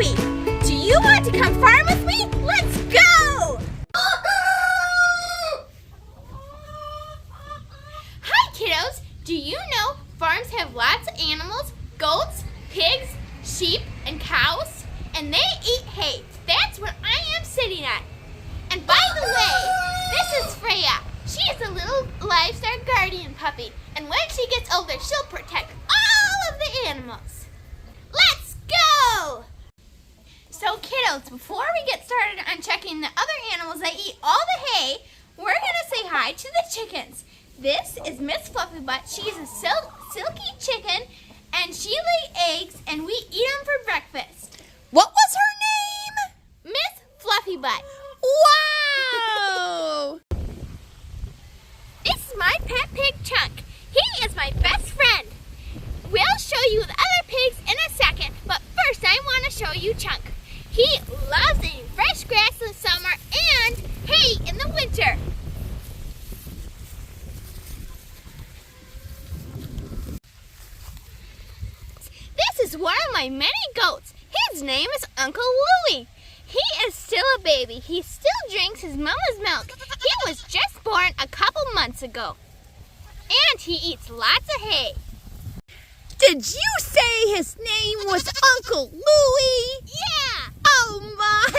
Louie. Do you want to come farm with me? Let's go! Hi kiddos! Do you know farms have lots of animals? Goats, pigs, sheep, and cows? And they eat hay. That's what I am sitting at. And by the way, this is Freya. She is a little livestock guardian puppy. And when she gets older, she'll protect all of the animals. Let's go! So kiddos, before we get started on checking the other animals that eat all the hay, we're going to say hi to the chickens. This is Miss Fluffy Butt. She's a silky chicken, and she lays eggs, and we eat them for breakfast. What was her name? Miss Fluffy Butt. Wow! This is my pet pig, Chunk. He is my best friend. We'll show you the other pigs in a second, but first I want to show you Chunk. He loves eating fresh grass in the summer and hay in the winter. This is one of my many goats. His name is Uncle Louie. He is still a baby. He still drinks his mama's milk. He was just born a couple months ago. And he eats lots of hay. Did you say his name was Uncle Louie? Yeah! Oh my!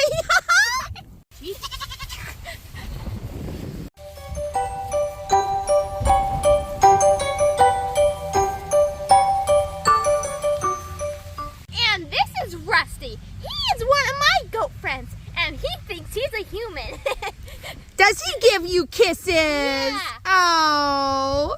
And this is Rusty. He is one of my goat friends, and he thinks he's a human. Does he give you kisses? Yeah. Oh.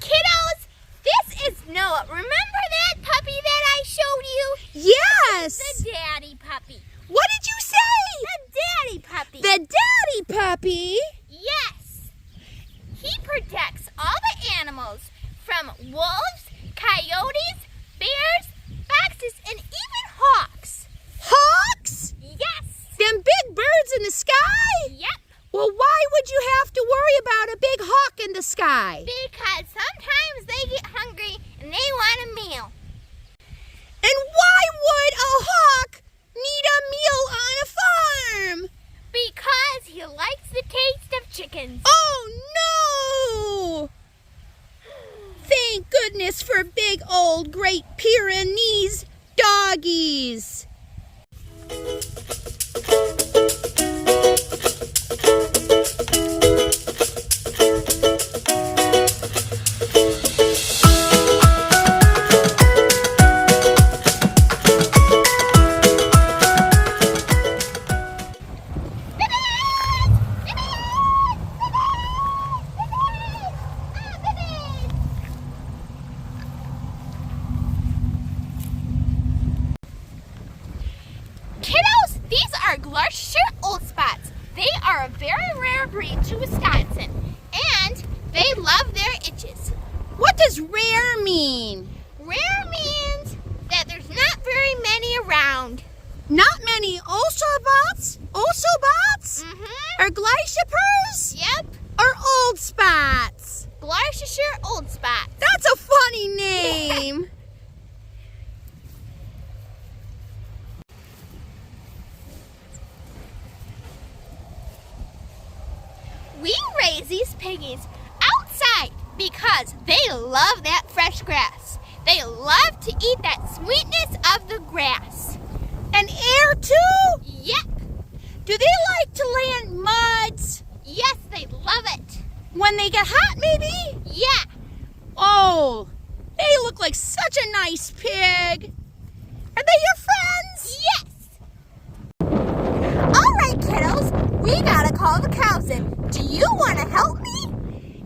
Kiddos, this is Noah. Remember that puppy that I showed you? Yes. The daddy puppy. What did you say? The daddy puppy. The daddy puppy? Yes. He protects all the animals from wolves, coyotes, bears, foxes, and even hawks. Hawks? Yes. Them big birds in the sky? Yep. Well, why would you have to worry about a big hawk in the sky? Because sometimes they get hungry and they want a meal. And why would a hawk need a meal on a farm? Because he likes the taste of chickens. Oh, no! Thank goodness for big old Great Pyrenees doggies. Kiddos, these are Gloucestershire Old Spots. They are a very rare breed to Wisconsin, and they love their itches. What does rare mean? Rare means that there's not very many around. Not many Oshawbots? Oshawbots? Mm-hmm. Or Gleishapers? Yep, Or Old Spots? Gloucestershire Old Spots. That's a funny name. We raise these piggies outside because they love that fresh grass. They love to eat that sweetness of the grass. And air too? Yep, Do they like to lay in muds? yes, they love it. When they get hot, maybe? Yeah. Oh, they look like such a nice pig. Are they your friends? Yes! Alright, kiddos, we gotta call the cows in. Do you want to help me?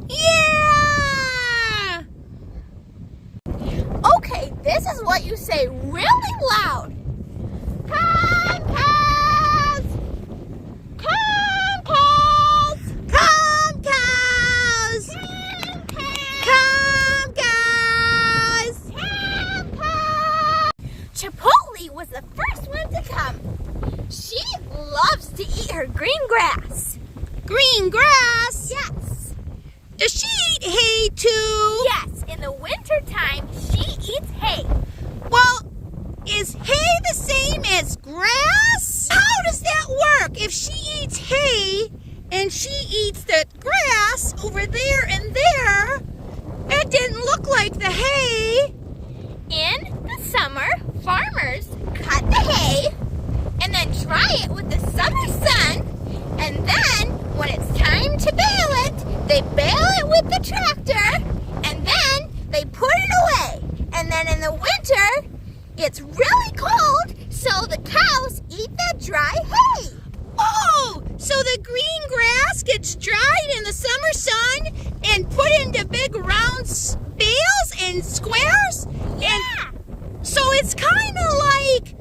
Yeah! Okay, this is what you say really loud. Come, cows! Come, cows! Come, cows! Come, cows! Come, cows! Come, cows! Chipotle was the first one to come. She loves to eat her green grass. Green grass? Yes. Does she eat hay too? Yes, in the winter time, she eats hay. Well, she eats the grass over there and there. It didn't look like the hay. In the summer, farmers cut the hay and then dry it with the summer sun. And then, when it's time to bale it, they bale it with the tractor. And then they put it away. And then in the winter, it's really cold, so the cows eat that dry hay. Oh, so the green grass gets dried in the summer sun and put into big round bales and squares? Yeah. And so it's kind of like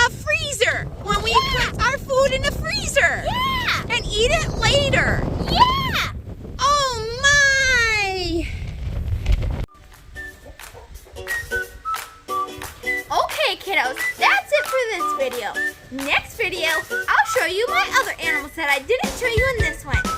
a freezer when we put our food in the freezer. Yeah. And eat it later. Yeah. Oh my! Okay, kiddos, that's it for this video. Next video, I'll show you my other animals that I didn't show you in this one.